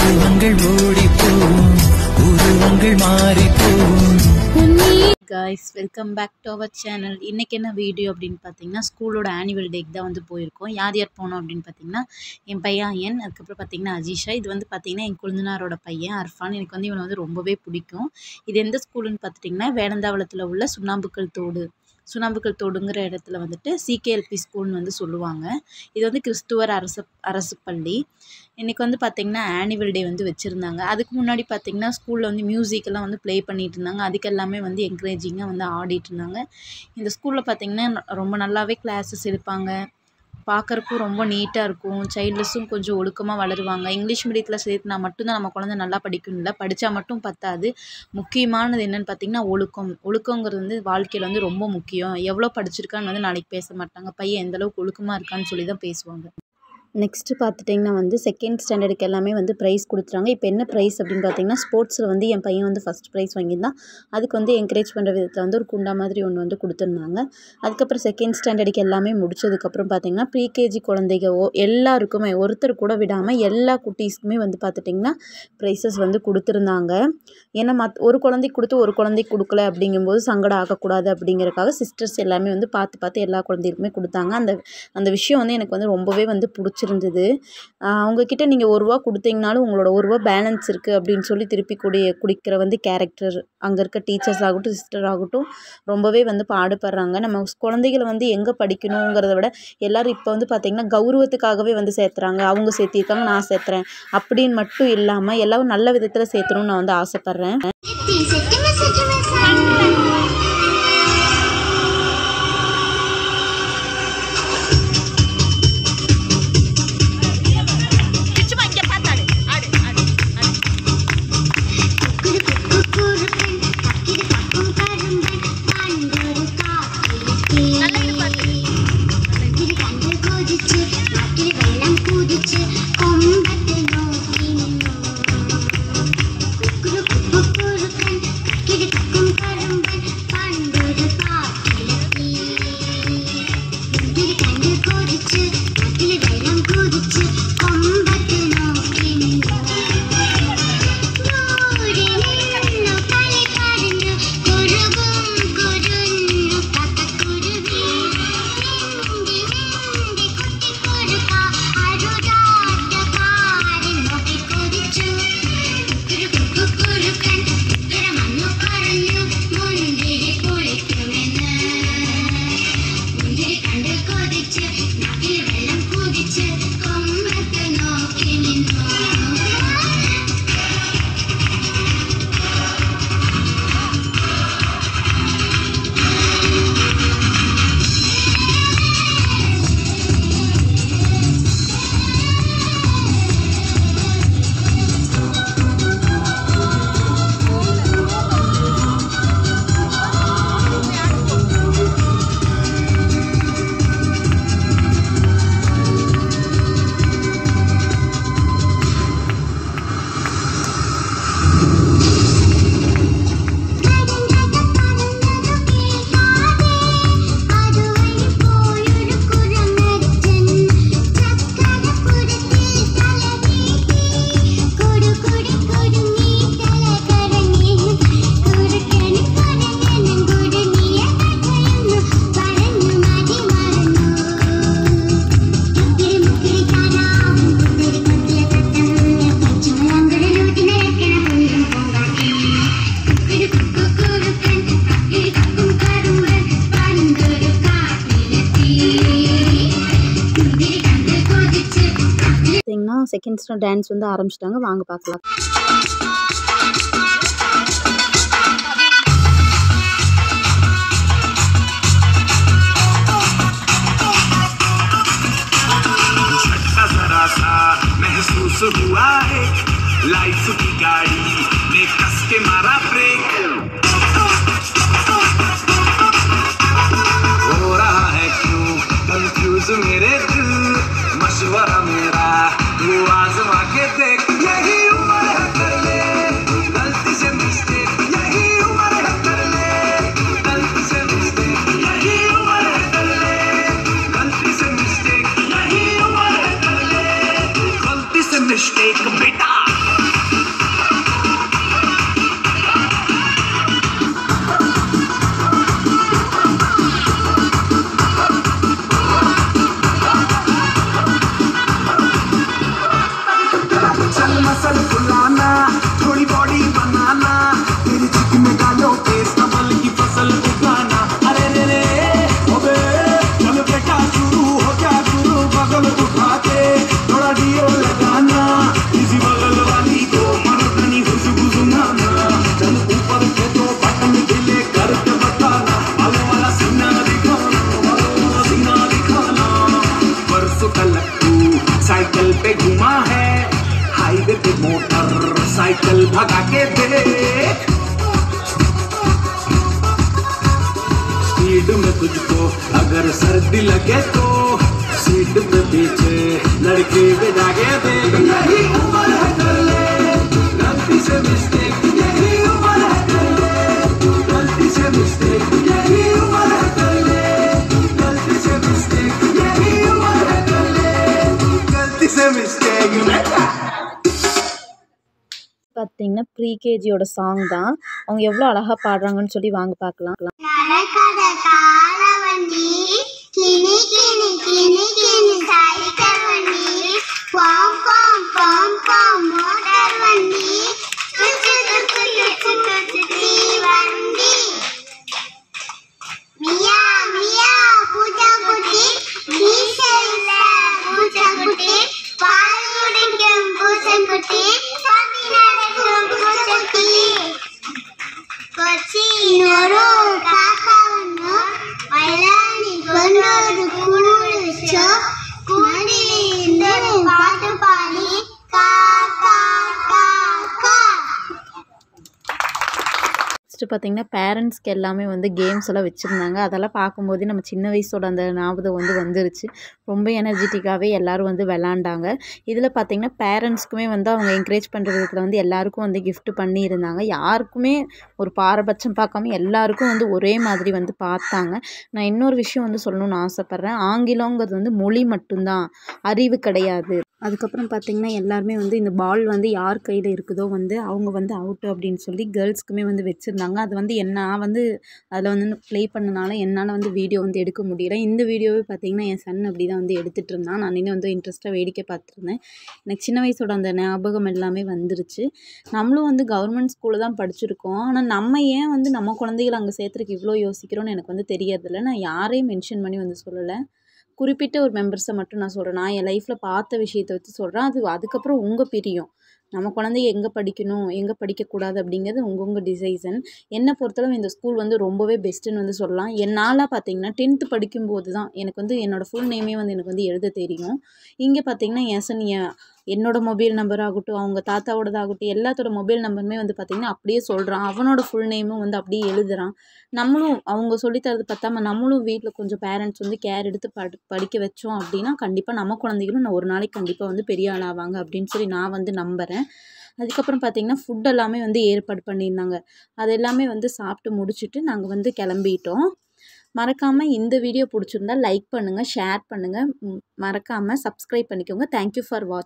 பருவங்கள் ஓடிப்போம், உருவங்கள் மாறிப்போம். Guys, welcome back to our channel. இன்றைக்கி என்ன வீடியோ அப்படின்னு பார்த்தீங்கன்னா, ஸ்கூலோட ஆனுவல் டேக்கு தான் வந்து போயிருக்கோம். யார் யார் போனோம் அப்படின்னு பார்த்தீங்கன்னா, என் பையன் அயன், அதுக்கப்புறம் பார்த்தீங்கன்னா அஜீஷா. இது வந்து பார்த்தீங்கன்னா என் கொழுந்தனாரோட பையன் அர்ஃபான். எனக்கு வந்து இவனை வந்து ரொம்பவே பிடிக்கும். இது எந்த ஸ்கூலுன்னு பார்த்துட்டிங்கன்னா, வேடந்தாவளத்தில் உள்ள சுண்ணாம்புக்கல் தோடுங்கிற இடத்துல வந்துட்டு சிகேஎல்பி ஸ்கூல்னு வந்து சொல்லுவாங்க. இது வந்து கிறிஸ்துவர் அரசு பள்ளி. இன்றைக்கி வந்து பார்த்திங்கன்னா ஆனுவல் டே வந்து வச்சுருந்தாங்க. அதுக்கு முன்னாடி பார்த்திங்கன்னா ஸ்கூலில் வந்து மியூசிக்கெல்லாம் வந்து ப்ளே பண்ணிகிட்டு இருந்தாங்க. அதுக்கு எல்லாமே வந்து என்கரேஜிங்காக வந்து ஆடிட்டு இருந்தாங்க. இந்த ஸ்கூலில் பார்த்திங்கன்னா ரொம்ப நல்லாவே கிளாஸஸ் எடுப்பாங்க. பார்க்குறக்கும் ரொம்ப நீட்டாக இருக்கும். சைல்ட்லெஸ்ஸும் கொஞ்சம் ஒழுக்கமாக வளருவாங்க. இங்கிலீஷ் மீடியத்தில் சேர்த்துனா மட்டும்தான் நம்ம குழந்தை நல்லா படிக்கணும் இல்லை, படித்தா மட்டும் பத்தாது. முக்கியமானது என்னென்னு பார்த்திங்கன்னா ஒழுக்கங்கிறது வந்து வாழ்க்கையில் வந்து ரொம்ப முக்கியம். எவ்வளோ படிச்சிருக்கான்னு வந்து நாளைக்கு பேச மாட்டாங்க. பையன் எந்தளவுக்கு ஒழுக்கமாக இருக்கான்னு சொல்லி தான் பேசுவாங்க. நெக்ஸ்ட்டு பார்த்துட்டிங்கன்னா வந்து செகண்ட் ஸ்டாண்டர்டுக்கு எல்லாமே வந்து ப்ரைஸ் கொடுத்துட்டாங்க. இப்போ என்ன ப்ரைஸ் அப்படின்னு பார்த்தீங்கன்னா, ஸ்போர்ட்ஸில் வந்து என் பையன் வந்து ஃபஸ்ட் ப்ரைஸ் வாங்கியிருந்தான். அதுக்கு வந்து என்கரேஜ் பண்ணுற விதத்தில் வந்து ஒரு குண்டா மாதிரி ஒன்று வந்து கொடுத்துருந்தாங்க. அதுக்கப்புறம் செகண்ட் ஸ்டாண்டர்டுக்கு எல்லாமே முடிச்சதுக்கப்புறம் பார்த்திங்கன்னா ப்ரீகேஜி குழந்தைங்க எல்லாருக்குமே ஒருத்தர் கூட விடாமல் எல்லா குட்டீஸ்க்குமே வந்து பார்த்துட்டிங்கன்னா ப்ரைஸஸ் வந்து கொடுத்துருந்தாங்க. ஏன்னா ஒரு குழந்தைக்கு கொடுத்து ஒரு குழந்தைக்கு கொடுக்கல அப்படிங்கும்போது சங்கடம் ஆகக்கூடாது அப்படிங்கிறக்காக சிஸ்டர்ஸ் எல்லாமே வந்து பார்த்து எல்லா குழந்தைக்குமே கொடுத்தாங்க. அந்த விஷயம் வந்து எனக்கு வந்து ரொம்பவே வந்து பிடிச்சிருந்தது. அவங்கக்கிட்ட நீங்கள் ₹1 கொடுத்தீங்கனாலும் உங்களோட ₹1 பேலன்ஸ் இருக்குது அப்படின்னு சொல்லி திருப்பி குடிக்கிற வந்து கேரக்டர் அங்கே இருக்க டீச்சர்ஸ் ஆகட்டும் சிஸ்டர் ஆகட்டும் ரொம்பவே வந்து பாடுபடுறாங்க. நம்ம குழந்தைகளை வந்து எங்கே படிக்கணுங்கிறத விட எல்லோரும் இப்போ வந்து பார்த்திங்கன்னா கௌரவத்துக்காகவே வந்து சேர்த்துறாங்க. அவங்க சேர்த்திருக்காங்க நான் சேர்த்துறேன் அப்படின்னு மட்டும் இல்லாமல் எல்லாரும் நல்ல விதத்தில் சேர்த்தணும்னு நான் வந்து ஆசைப்பட்றேன். செகண்ட் ஸ்டாண்டர்ட் டான்ஸ் வந்து ஆரம்பிச்சிட்டாங்க. வாங்க பார்க்கலாம். महसूस हुआ है लाइफ की गाड़ी ने कस के मारा ब्रेक, हो रहा है क्यों कंफ्यूज मेरे दिल, मशवरा मेरा वो आजमा के देख, यही उम्र है कर ले गलती से मिस्टेक, यही उम्र है कर ले गलती से मिस्टेक, यही उम्र है कर ले गलती से मिस्टेक, यही उम्र है कर ले गलती से मिस्टेक बेटा। मसल फुलाना थोड़ी बॉडी बनाना तेरी चिक में डालो पेस कमल की फसल उगाना अरे रे रे ओबे चल बेटा शुरू हो क्या शुरू बगल उठा के थोड़ा डीओ लगाना किसी बगल वाली को मर्दनी खुशबू सुनाना चल ऊपर के तो बटन ढीले करके बताना वालों वाला सीना दिखाना वालों वाला सीना दिखाना परसों का लट्टू साइकिल पे घुमा है हाईवे पे मोटर साइकिल भगा के देख स्पीड में तुझको अगर सर्दी लगे तो सीट पे पीछे लड़के बिठा के देख यही उम्र है कर ले गलती से मिस्टेक यही उम्र है कर ले गलती से मिस्टेक यही उम्र है कर ले गलती से मिस्टेक यही उम्र है कर ले गलती से मिस्टेक பார்த்தீங்கன்னா ப்ரீகேஜியோட சாங் தான். அவங்க எவ்வளோ அழகாக பாடுறாங்கன்னு சொல்லி வாங்க பார்க்கலாம். நடக்கத காலவண்டி கிணி கிணி கிணி கிணி சைக்கிள் வண்டி பாம் பாம் பாம் பாம் மோட்டார் வண்டி சுச்சு சுச்சு சுச்சு சுச்சு தீவண்டி மியா மியா பூஜா குட்டி மீசையில பூஜா குட்டி பால் குடிக்கும் பூசக்குட்டி பந்தி நடக்கும் பூசக்குட்டி கொச்சினோரு காக்காவண்ணு மயிலாணி கொண்டோரு குளிச்சோ குடிலிருந்து பாட்டு பாடி கா கா கா கா. ஃபஸ்ட்டு பார்த்தீங்கன்னா பேரண்ட்ஸ்க்கு எல்லாமே வந்து கேம்ஸ் எல்லாம் வச்சுருந்தாங்க. அதெல்லாம் பார்க்கும்போதே நம்ம சின்ன வயசோட அந்த ஞாபகம் வந்து வந்துருச்சு. ரொம்ப எனர்ஜெட்டிக்காகவே எல்லோரும் வந்து விளாண்டாங்க. இதில் பார்த்தீங்கன்னா பேரண்ட்ஸ்க்குமே வந்து அவங்க என்கரேஜ் பண்ணுற விதத்தில் வந்து எல்லாருக்கும் வந்து கிஃப்ட் பண்ணியிருந்தாங்க. யாருக்குமே ஒரு பாரபட்சம் பார்க்காம எல்லாருக்கும் வந்து ஒரே மாதிரி வந்து பார்த்தாங்க. நான் இன்னொரு விஷயம் வந்து சொல்லணும்னு ஆசைப்பட்றேன். ஆங்கிலங்கிறது வந்து மொழி மட்டும்தான், அறிவு கிடையாது. அதுக்கப்புறம் பார்த்திங்கன்னா எல்லாருமே வந்து இந்த பால் வந்து யார் கையில் இருக்குதோ வந்து அவங்க வந்து அவுட்டு அப்படின்னு சொல்லி கேர்ள்ஸ்க்குமே வந்து வச்சுருந்தாங்க. அது வந்து நான் வந்து அதில் வந்து ப்ளே பண்ணனால என்னால் வந்து வீடியோ வந்து எடுக்க முடியல. இந்த வீடியோவே பார்த்திங்கன்னா என் சன் அப்படி தான் வந்து எடுத்துகிட்டு இருந்தான். நான் இன்னும் வந்து இன்ட்ரெஸ்ட்டாக வேடிக்கை பார்த்துருந்தேன். எனக்கு சின்ன வயசோட அந்த ஞாபகம் எல்லாமே வந்துருச்சு. நம்மளும் வந்து கவர்மெண்ட் ஸ்கூலில் தான் படிச்சிருக்கோம். ஆனால் நம்ம ஏன் வந்து நம்ம குழந்தைகளை அங்கே சேர்த்துறதுக்கு இவ்வளோ யோசிக்கிறோன்னு எனக்கு வந்து தெரியறதில்ல. நான் யாரையும் மென்ஷன் பண்ணி வந்து சொல்லலை, குறிப்பிட்ட ஒரு மெம்பர்ஸை மட்டும் நான் சொல்கிறேன். நான் என் லைஃப்பில் பார்த்த விஷயத்தை வச்சு சொல்கிறேன். அதுக்கப்புறம் உங்கள் பிரியம். நம்ம குழந்தைய எங்கே படிக்கணும் எங்கே படிக்கக்கூடாது அப்படிங்கிறது உங்கள் டிசைஷன். என்னை பொறுத்தளவு இந்த ஸ்கூல் வந்து ரொம்பவே பெஸ்ட்டுன்னு வந்து சொல்லலாம். என்னால் பார்த்திங்கன்னா 10th படிக்கும்போது தான் எனக்கு வந்து என்னோடய ஃபுல் நேமே வந்து எனக்கு வந்து எழுத தெரியும். இங்கே பார்த்திங்கன்னா என் சன் என்னோடய மொபைல் நம்பர் ஆகட்டும், அவங்க தாத்தாவோடதாகட்டும், எல்லாத்தோட மொபைல் நம்பருமே வந்து பார்த்திங்கன்னா அப்படியே சொல்கிறான். அவனோட ஃபுல் நேமும் வந்து அப்படியே எழுதுகிறான். நம்மளும் அவங்க சொல்லித்தரது பார்த்தாம நம்மளும் வீட்டில் கொஞ்சம் பேரண்ட்ஸ் வந்து கேர் எடுத்து படிக்க வச்சோம் அப்படின்னா கண்டிப்பாக நம்ம குழந்தைகளும் ஒரு நாளைக்கு கண்டிப்பாக வந்து பெரிய ஆளாவாங்க அப்படின்னு சொல்லி நான் வந்து நம்புகிறேன். அதுக்கப்புறம் பார்த்திங்கன்னா ஃபுட் எல்லாமே வந்து ஏற்பாடு பண்ணியிருந்தாங்க. அது எல்லாமே வந்து சாப்பிட்டு முடிச்சுட்டு நாங்கள் வந்து கிளம்பிட்டோம். மறக்காமல் இந்த வீடியோ பிடிச்சிருந்தா லைக் பண்ணுங்கள், ஷேர் பண்ணுங்கள், மறக்காமல் சப்ஸ்கிரைப் பண்ணிக்கோங்க. தேங்க்யூ ஃபார் வாட்சிங்.